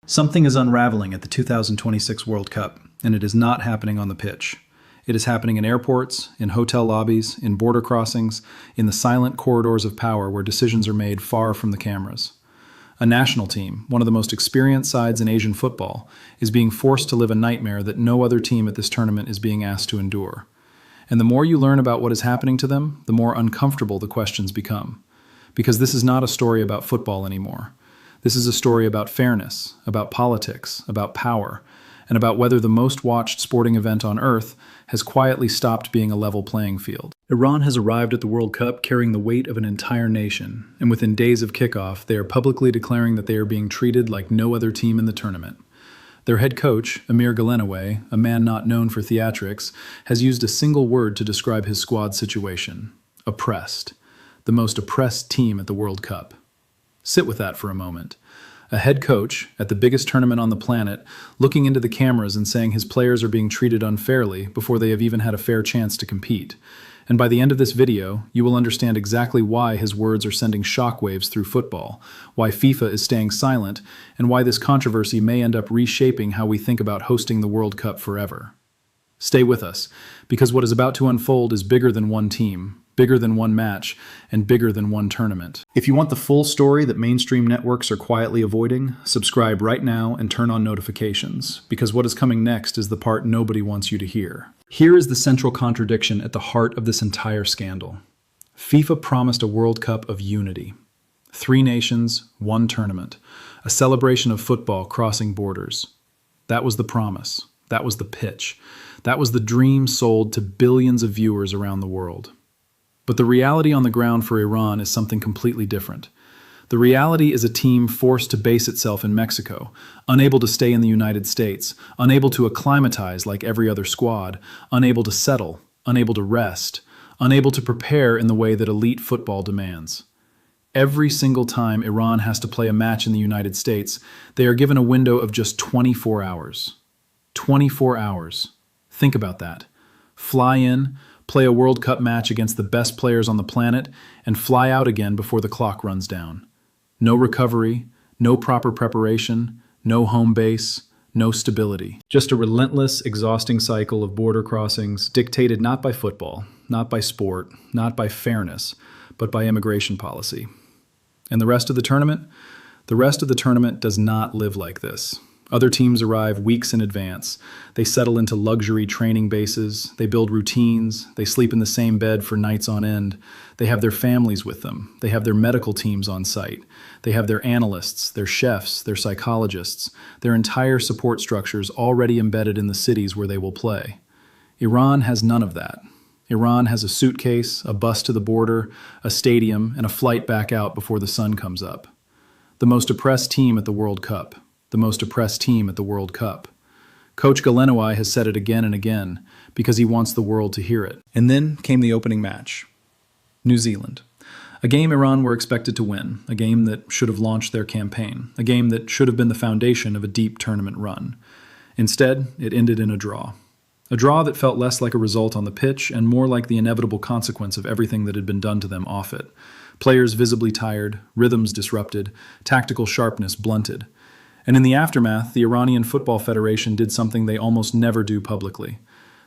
Something is unraveling at the 2026 World Cup, and it is not happening on the pitch. It is happening in airports, in hotel lobbies, in border crossings, in the silent corridors of power where decisions are made far from the cameras. A national team, one of the most experienced sides in Asian football, is being forced to live a nightmare that no other team at this tournament is being asked to endure. And the more you learn about what is happening to them, the more uncomfortable the questions become. Because this is not a story about football anymore. This is a story about fairness, about politics, about power, and about whether the most watched sporting event on earth has quietly stopped being a level playing field. Iran has arrived at the World Cup carrying the weight of an entire nation, and within days of kickoff, they are publicly declaring that they are being treated like no other team in the tournament. Their head coach, Amir Ghalenoei, a man not known for theatrics, has used a single word to describe his squad's situation: oppressed. The most oppressed team at the World Cup. Sit with that for a moment. A head coach, at the biggest tournament on the planet, looking into the cameras and saying his players are being treated unfairly before they have even had a fair chance to compete. And by the end of this video, you will understand exactly why his words are sending shockwaves through football, why FIFA is staying silent, and why this controversy may end up reshaping how we think about hosting the World Cup forever. Stay with us, because what is about to unfold is bigger than one team, bigger than one match, and bigger than one tournament. If you want the full story that mainstream networks are quietly avoiding, subscribe right now and turn on notifications, because what is coming next is the part nobody wants you to hear. Here is the central contradiction at the heart of this entire scandal. FIFA promised a World Cup of unity. 3 nations, 1 tournament. A celebration of football crossing borders. That was the promise. That was the pitch. That was the dream sold to billions of viewers around the world. But the reality on the ground for Iran is something completely different. The reality is a team forced to base itself in Mexico, unable to stay in the United States, unable to acclimatize like every other squad, unable to settle, unable to rest, unable to prepare in the way that elite football demands. Every single time Iran has to play a match in the United States, they are given a window of just 24 hours. 24 hours. Think about that. Fly in, play a World Cup match against the best players on the planet, and fly out again before the clock runs down. No recovery, no proper preparation, no home base, no stability. Just a relentless, exhausting cycle of border crossings dictated not by football, not by sport, not by fairness, but by immigration policy. And the rest of the tournament? The rest of the tournament does not live like this. Other teams arrive weeks in advance. They settle into luxury training bases. They build routines. They sleep in the same bed for nights on end. They have their families with them. They have their medical teams on site. They have their analysts, their chefs, their psychologists, their entire support structures already embedded in the cities where they will play. Iran has none of that. Iran has a suitcase, a bus to the border, a stadium, and a flight back out before the sun comes up. The most oppressed team at the World Cup. The most oppressed team at the World Cup. Coach Ghalenoei has said it again and again because he wants the world to hear it. And then came the opening match. New Zealand. A game Iran were expected to win, a game that should have launched their campaign, a game that should have been the foundation of a deep tournament run. Instead, it ended in a draw. A draw that felt less like a result on the pitch and more like the inevitable consequence of everything that had been done to them off it. Players visibly tired, rhythms disrupted, tactical sharpness blunted. And in the aftermath, the Iranian Football Federation did something they almost never do publicly.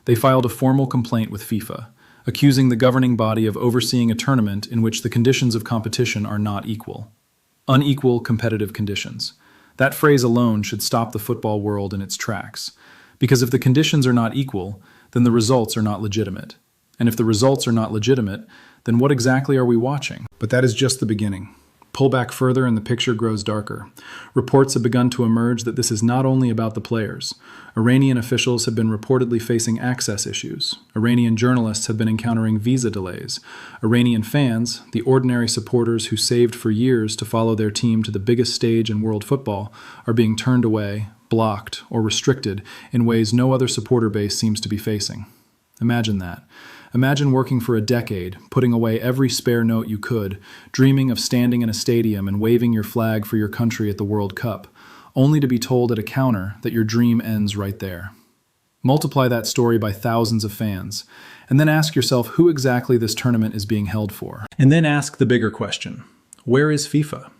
They filed a formal complaint with FIFA, accusing the governing body of overseeing a tournament in which the conditions of competition are not equal. Unequal competitive conditions. That phrase alone should stop the football world in its tracks. Because if the conditions are not equal, then the results are not legitimate. And if the results are not legitimate, then what exactly are we watching? But that is just the beginning. Pull back further and the picture grows darker. Reports have begun to emerge that this is not only about the players. Iranian officials have been reportedly facing access issues. Iranian journalists have been encountering visa delays. Iranian fans, the ordinary supporters who saved for years to follow their team to the biggest stage in world football, are being turned away, blocked, or restricted in ways no other supporter base seems to be facing. Imagine that. Imagine working for a decade, putting away every spare note you could, dreaming of standing in a stadium and waving your flag for your country at the World Cup, only to be told at a counter that your dream ends right there. Multiply that story by thousands of fans, and then ask yourself who exactly this tournament is being held for. And then ask the bigger question: where is FIFA?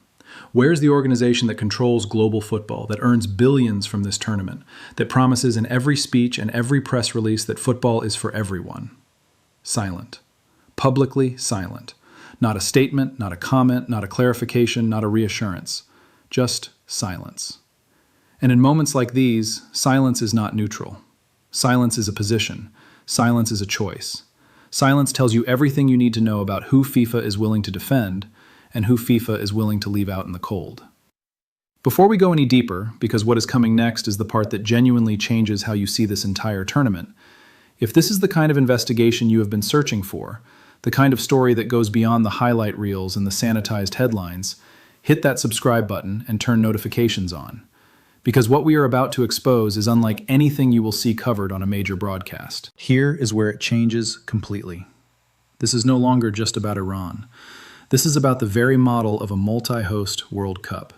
Where's the organization that controls global football, that earns billions from this tournament, that promises in every speech and every press release that football is for everyone? Silent. Publicly silent. Not a statement, not a comment, not a clarification, not a reassurance. Just silence. And in moments like these, silence is not neutral. Silence is a position. Silence is a choice. Silence tells you everything you need to know about who FIFA is willing to defend and who FIFA is willing to leave out in the cold. Before we go any deeper, because what is coming next is the part that genuinely changes how you see this entire tournament, if this is the kind of investigation you have been searching for, the kind of story that goes beyond the highlight reels and the sanitized headlines, hit that subscribe button and turn notifications on. Because what we are about to expose is unlike anything you will see covered on a major broadcast. Here is where it changes completely. This is no longer just about Iran. This is about the very model of a multi-host World Cup.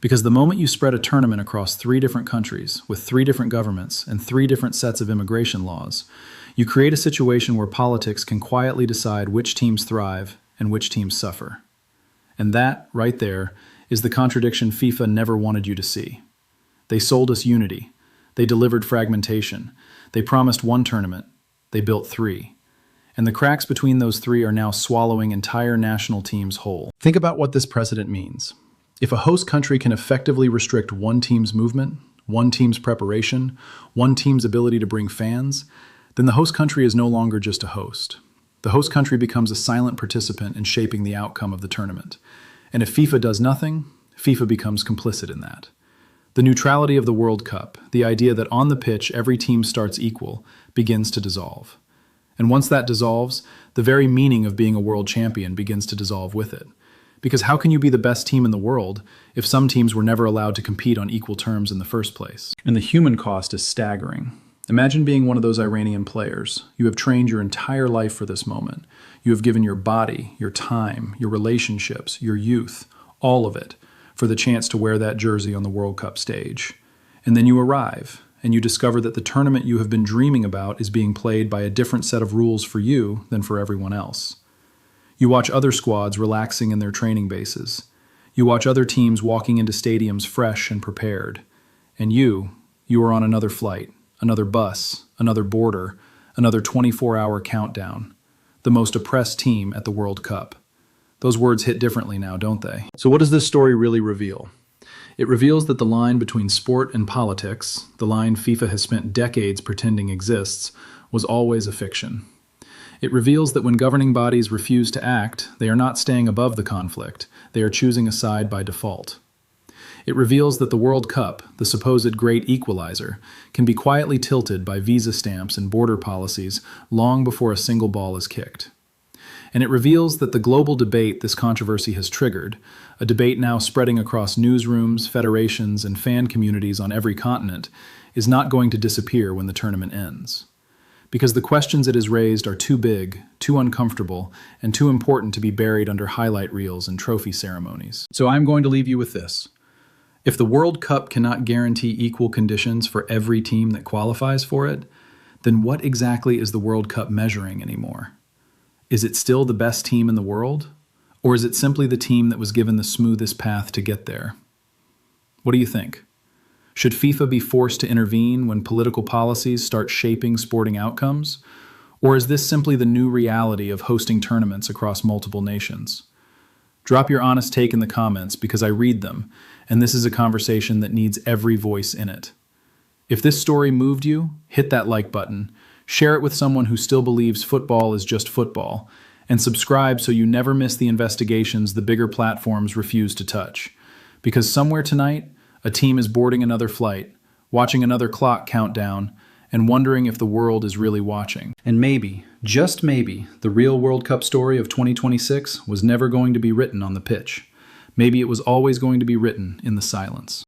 Because the moment you spread a tournament across 3 different countries, with 3 different governments and 3 different sets of immigration laws, you create a situation where politics can quietly decide which teams thrive and which teams suffer. And that, right there, is the contradiction FIFA never wanted you to see. They sold us unity. They delivered fragmentation. They promised 1 tournament. They built 3. And the cracks between those 3 are now swallowing entire national teams whole. Think about what this precedent means. If a host country can effectively restrict 1 team's movement, 1 team's preparation, 1 team's ability to bring fans, then the host country is no longer just a host. The host country becomes a silent participant in shaping the outcome of the tournament. And if FIFA does nothing, FIFA becomes complicit in that. The neutrality of the World Cup, the idea that on the pitch every team starts equal, begins to dissolve. And once that dissolves, the very meaning of being a world champion begins to dissolve with it. Because how can you be the best team in the world if some teams were never allowed to compete on equal terms in the first place? And the human cost is staggering. Imagine being one of those Iranian players. You have trained your entire life for this moment. You have given your body, your time, your relationships, your youth, all of it, for the chance to wear that jersey on the World Cup stage. And then you arrive, and you discover that the tournament you have been dreaming about is being played by a different set of rules for you than for everyone else. You watch other squads relaxing in their training bases. You watch other teams walking into stadiums fresh and prepared. And you are on another flight, another bus, another border, another 24-hour countdown. The most oppressed team at the World Cup. Those words hit differently now, don't they? So what does this story really reveal? It reveals that the line between sport and politics, the line FIFA has spent decades pretending exists, was always a fiction. It reveals that when governing bodies refuse to act, they are not staying above the conflict, they are choosing a side by default. It reveals that the World Cup, the supposed great equalizer, can be quietly tilted by visa stamps and border policies long before a single ball is kicked. And it reveals that the global debate this controversy has triggered, a debate now spreading across newsrooms, federations, and fan communities on every continent, is not going to disappear when the tournament ends. Because the questions it has raised are too big, too uncomfortable, and too important to be buried under highlight reels and trophy ceremonies. So I'm going to leave you with this. If the World Cup cannot guarantee equal conditions for every team that qualifies for it, then what exactly is the World Cup measuring anymore? Is it still the best team in the world? Or is it simply the team that was given the smoothest path to get there? What do you think? Should FIFA be forced to intervene when political policies start shaping sporting outcomes? Or is this simply the new reality of hosting tournaments across multiple nations? Drop your honest take in the comments because I read them, and this is a conversation that needs every voice in it. If this story moved you, hit that like button, share it with someone who still believes football is just football, and subscribe so you never miss the investigations the bigger platforms refuse to touch. Because somewhere tonight, a team is boarding another flight, watching another clock count down, and wondering if the world is really watching. And maybe, just maybe, the real World Cup story of 2026 was never going to be written on the pitch. Maybe it was always going to be written in the silence.